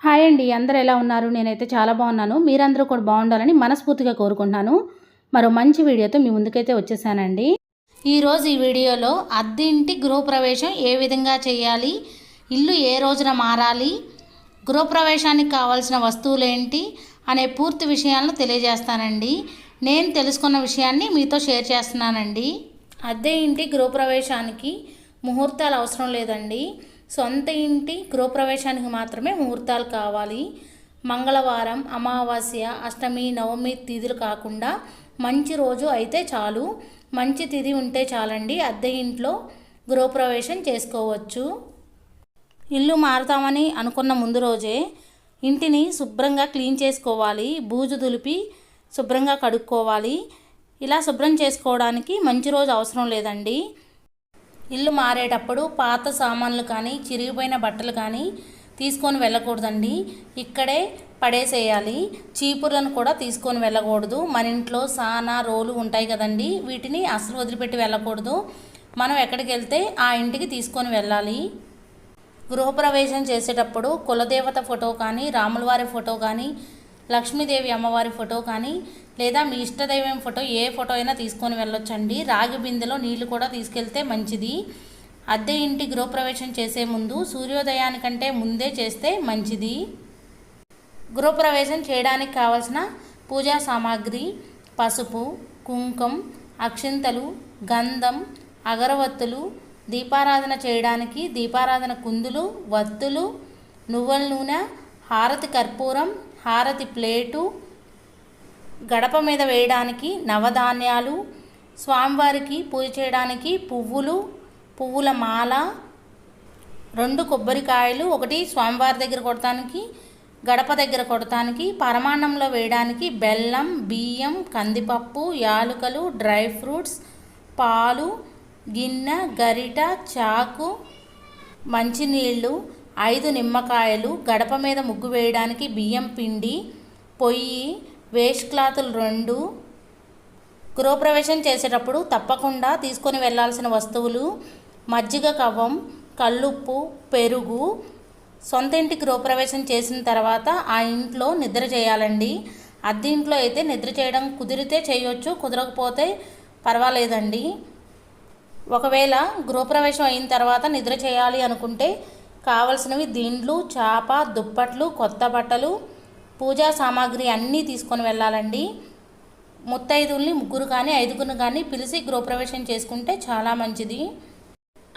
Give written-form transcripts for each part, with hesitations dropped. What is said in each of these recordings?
Hi అండి, అందరూ ఎలా ఉన్నారు? నేనైతే చాలా బాగున్నాను. మీరందరూ కూడా బాగుండాలని మనస్ఫూర్తిగా కోరుకుంటున్నాను. మరో మంచి వీడియోతో మీ ముందుకైతే వచ్చేసానండి. ఈరోజు ఈ వీడియోలో అద్దె ఇంటి గృహప్రవేశం ఏ విధంగా చేయాలి, ఇల్లు ఏ రోజున మారాలి, గృహప్రవేశానికి కావాల్సిన వస్తువులు ఏంటి అనే పూర్తి విషయాలను తెలియజేస్తానండి. నేను తెలుసుకున్న విషయాన్ని మీతో షేర్ చేస్తున్నానండి. అద్దె ఇంటి గృహప్రవేశానికి ముహూర్తాలు అవసరం లేదండి. సొంత ఇంటి గృహప్రవేశానికి మాత్రమే ముహూర్తాలు కావాలి. మంగళవారం, అమావాస్య, అష్టమి, నవమి తిథులు కాకుండా మంచి రోజు అయితే చాలు. మంచి తిథి ఉంటే చాలండి, అద్దె ఇంట్లో గృహప్రవేశం చేసుకోవచ్చు. ఇల్లు మారుతామని అనుకున్న ముందు రోజే ఇంటిని శుభ్రంగా క్లీన్ చేసుకోవాలి. బూజు దులిపి శుభ్రంగా కడుక్కోవాలి. ఇలా శుభ్రం చేసుకోవడానికి మంచి రోజు అవసరం లేదండి. ఇల్లు మారేటప్పుడు పాత సామాన్లు కానీ చిరిగిపోయిన బట్టలు కానీ తీసుకొని వెళ్ళకూడదండి. ఇక్కడే పడేసేయాలి. చీపుర్లను కూడా తీసుకొని వెళ్ళకూడదు. మన ఇంట్లో సానా రోలు ఉంటాయి కదండి, వీటిని అసలు వదిలిపెట్టి వెళ్ళకూడదు. మనం ఎక్కడికి వెళ్తే ఆ ఇంటికి తీసుకొని వెళ్ళాలి. గృహప్రవేశం చేసేటప్పుడు కులదేవత ఫోటో కానీ, రాములవారి ఫోటో కానీ, లక్ష్మీదేవి అమ్మవారి ఫోటో కానీ, లేదా మీ ఇష్టదైవం ఫోటో ఏ ఫోటో అయినా తీసుకొని వెళ్ళొచ్చండి. రాగి బిందెలో నీళ్లు కూడా తీసుకెళ్తే మంచిది. అద్దె ఇంటి గృహప్రవేశం చేసే ముందు సూర్యోదయానికంటే ముందే చేస్తే మంచిది. గృహప్రవేశం చేయడానికి కావలసిన పూజా సామాగ్రి: పసుపు, కుంకం, అక్షింతలు, గంధం, అగరవత్తులు, దీపారాధన చేయడానికి దీపారాధన కుందులు, వత్తులు, నువ్వుల నూనె, హారతి కర్పూరం, హారతి ప్లేటు, గడప మీద వేయడానికి నవధాన్యాలు, స్వామివారికి పూజ చేయడానికి పువ్వులు, పువ్వుల మాల, 2 కొబ్బరికాయలు, ఒకటి స్వామివారి దగ్గర కొడతానికి, గడప దగ్గర కొడతానికి, పరమాన్నంలో వేయడానికి బెల్లం, బియ్యం, కందిపప్పు, యాలుకలు, డ్రై ఫ్రూట్స్, పాలు, గిన్నె, గరిట, చాకు, మంచినీళ్ళు, 5 నిమ్మకాయలు, గడప మీద ముగ్గు వేయడానికి బియ్యం పిండి, పొయ్యి, వేస్ట్ క్లాతులు 2. గృహప్రవేశం చేసేటప్పుడు తప్పకుండా తీసుకొని వెళ్ళాల్సిన వస్తువులు: మజ్జిగ కవ్వం, కల్లుప్పు, పెరుగు. సొంత ఇంటి గృహప్రవేశం చేసిన తర్వాత ఆ ఇంట్లో నిద్ర చేయాలండి. అద్దె ఇంట్లో అయితే నిద్ర చేయడం కుదిరితే చేయొచ్చు, కుదరకపోతే పర్వాలేదండి. ఒకవేళ గృహప్రవేశం అయిన తర్వాత నిద్ర చేయాలి అనుకుంటే కావలసినవి దిండ్లు, చాప, దుప్పట్లు, కొత్త బట్టలు, పూజా సామాగ్రి అన్నీ తీసుకొని వెళ్ళాలండి. ముత్తైదుల్ని 3 కానీ 5 కానీ పిలిచి గృహప్రవేశం చేసుకుంటే చాలా మంచిది.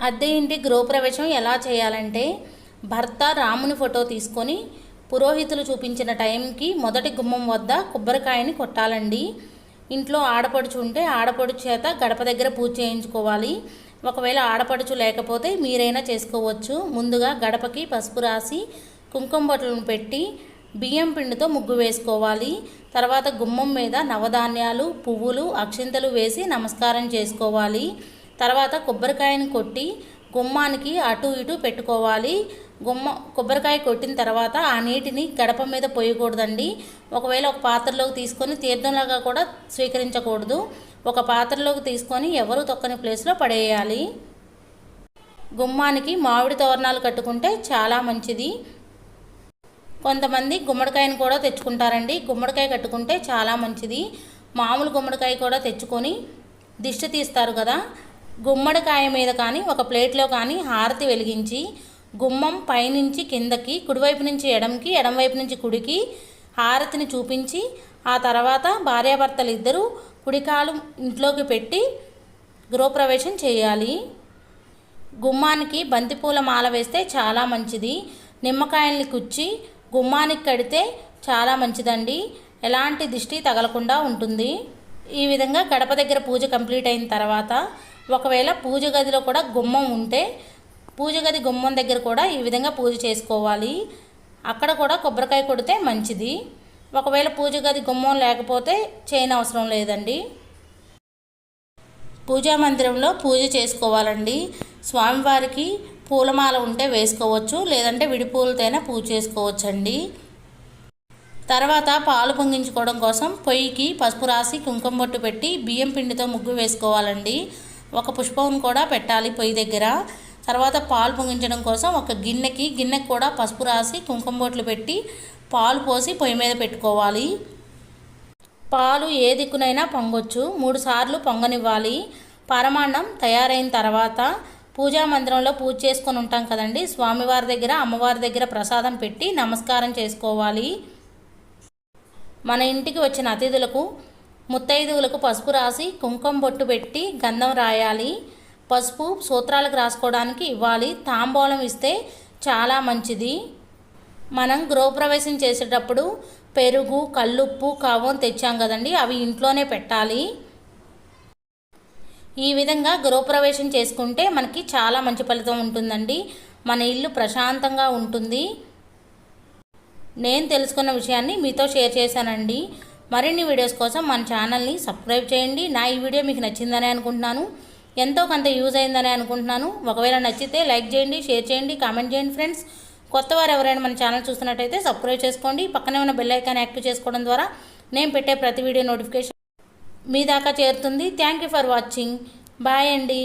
అద్దె ఇంటి గృహప్రవేశం ఎలా చేయాలంటే, భర్త రాముని ఫోటో తీసుకొని పురోహితులు చూపించిన టైంకి మొదటి గుమ్మం వద్ద కొబ్బరికాయని కొట్టాలండి. ఇంట్లో ఆడపడుచు ఉంటే ఆడపడుచు చేత గడప దగ్గర పూజ చేయించుకోవాలి. ఒకవేళ ఆడపడుచు లేకపోతే మీరైనా చేసుకోవచ్చు. ముందుగా గడపకి పసుపు రాసి కుంకుమ బొట్లను పెట్టి బియ్యం పిండితో ముగ్గు వేసుకోవాలి. తర్వాత గుమ్మం మీద నవధాన్యాలు, పువ్వులు, అక్షింతలు వేసి నమస్కారం చేసుకోవాలి. తర్వాత కొబ్బరికాయను కొట్టి గుమ్మానికి అటు ఇటు పెట్టుకోవాలి. కొబ్బరికాయ కొట్టిన తర్వాత ఆ నీటిని గడప మీద పోయకూడదండి. ఒకవేళ ఒక పాత్రలోకి తీసుకొని తీర్థంలాగా కూడా స్వీకరించకూడదు. ఒక పాత్రలోకి తీసుకొని ఎవరు తొక్కని ప్లేస్లో పడేయాలి. గుమ్మానికి మామిడి తోరణాలు కట్టుకుంటే చాలా మంచిది. కొంతమంది గుమ్మడికాయను కూడా తెచ్చుకుంటారండి. గుమ్మడికాయ కట్టుకుంటే చాలా మంచిది. మామూలు గుమ్మడికాయ కూడా తెచ్చుకొని దిష్టి తీస్తారు కదా, గుమ్మడికాయ మీద కానీ ఒక ప్లేట్లో కానీ హారతి వెలిగించి గుమ్మం పైనుంచి కిందకి, కుడివైపు నుంచి ఎడంకి, ఎడంవైపు నుంచి కుడికి హారతిని చూపించి ఆ తర్వాత భార్యాభర్తలు ఇద్దరూ కుడికాలు ఇంట్లోకి పెట్టి గృహప్రవేశం చేయాలి. గుమ్మానికి బంతిపూల మాల వేస్తే చాలా మంచిది. నిమ్మకాయల్ని కుచ్చి గుమ్మానికి కడితే చాలా మంచిదండి. ఎలాంటి దిష్టి తగలకుండా ఉంటుంది. ఈ విధంగా గడప దగ్గర పూజ కంప్లీట్ అయిన తర్వాత ఒకవేళ పూజ గదిలో కూడా గుమ్మం ఉంటే పూజ గది గుమ్మం దగ్గర కూడా ఈ విధంగా పూజ చేసుకోవాలి. అక్కడ కూడా కొబ్బరికాయ కొడితే మంచిది. ఒకవేళ పూజ గది గుమ్మం లేకపోతే చేయనవసరం లేదండి. పూజా మందిరంలో పూజ చేసుకోవాలండి. స్వామివారికి పూలమాల ఉంటే వేసుకోవచ్చు, లేదంటే విడిపూలతోనే పూజ చేసుకోవచ్చండి. తర్వాత పాలు పొంగించుకోవడం కోసం పొయ్యికి పసుపు రాసి కుంకుమ బొట్టు పెట్టి బియ్యం పిండితో ముగ్గు వేసుకోవాలండి. ఒక పుష్పం కూడా పెట్టాలి పొయ్యి దగ్గర. తర్వాత పాలు పొంగించడం కోసం ఒక గిన్నెకి కూడా పసుపు రాసి కుంకుమ బొట్లు పెట్టి పాలు పోసి పొయ్యి మీద పెట్టుకోవాలి. పాలు ఏ దిక్కునైనా పొంగొచ్చు. 3 సార్లు పొంగనివ్వాలి. పరమాన్నం తయారైన తర్వాత పూజా మందిరంలో పూజ చేసుకొని ఉంటాం కదండి, స్వామివారి దగ్గర అమ్మవారి దగ్గర ప్రసాదం పెట్టి నమస్కారం చేసుకోవాలి. మన ఇంటికి వచ్చిన అతిథులకు ముత్తైదువులకు పసుపు రాసి కుంకుమ బొట్టు పెట్టి గంధం రాయాలి. పసుపు సూత్రాలకు రాసుకోవడానికి ఇవ్వాలి. తాంబూలం ఇస్తే చాలా మంచిది. మనం గృహప్రవేశం చేసేటప్పుడు పెరుగు, కల్లుప్పు, కవ్వం తెచ్చాం కదండి, అవి ఇంట్లోనే పెట్టాలి. ఈ విధంగా గృహప్రవేశం చేసుకుంటే మనకి చాలా మంచి ఫలితం ఉంటుందండి. మన ఇల్లు ప్రశాంతంగా ఉంటుంది. నేను తెలుసుకున్న విషయాన్ని మీతో షేర్ చేశానండి. మరిన్ని వీడియోస్ కోసం మన ఛానల్ని సబ్స్క్రైబ్ చేయండి. నా ఈ వీడియో మీకు నచ్చిందని అనుకుంటున్నాను, ఎంతో కొంత యూజ్ అయిందని అనుకుంటున్నాను. ఒకవేళ నచ్చితే లైక్ చేయండి, షేర్ చేయండి, కామెంట్ చేయండి ఫ్రెండ్స్. కొత్త వారు ఎవరైనా మన ఛానల్ చూస్తున్నట్టయితే సబ్స్క్రైబ్ చేసుకోండి. పక్కనే ఉన్న బెల్ ఐకాన్ యాక్టివ్ చేసుకోవడం ద్వారా నేను పెట్టే ప్రతి వీడియో నోటిఫికేషన్ మీ దాకా చేరుతుంది. Thank you for watching. Bye అండి.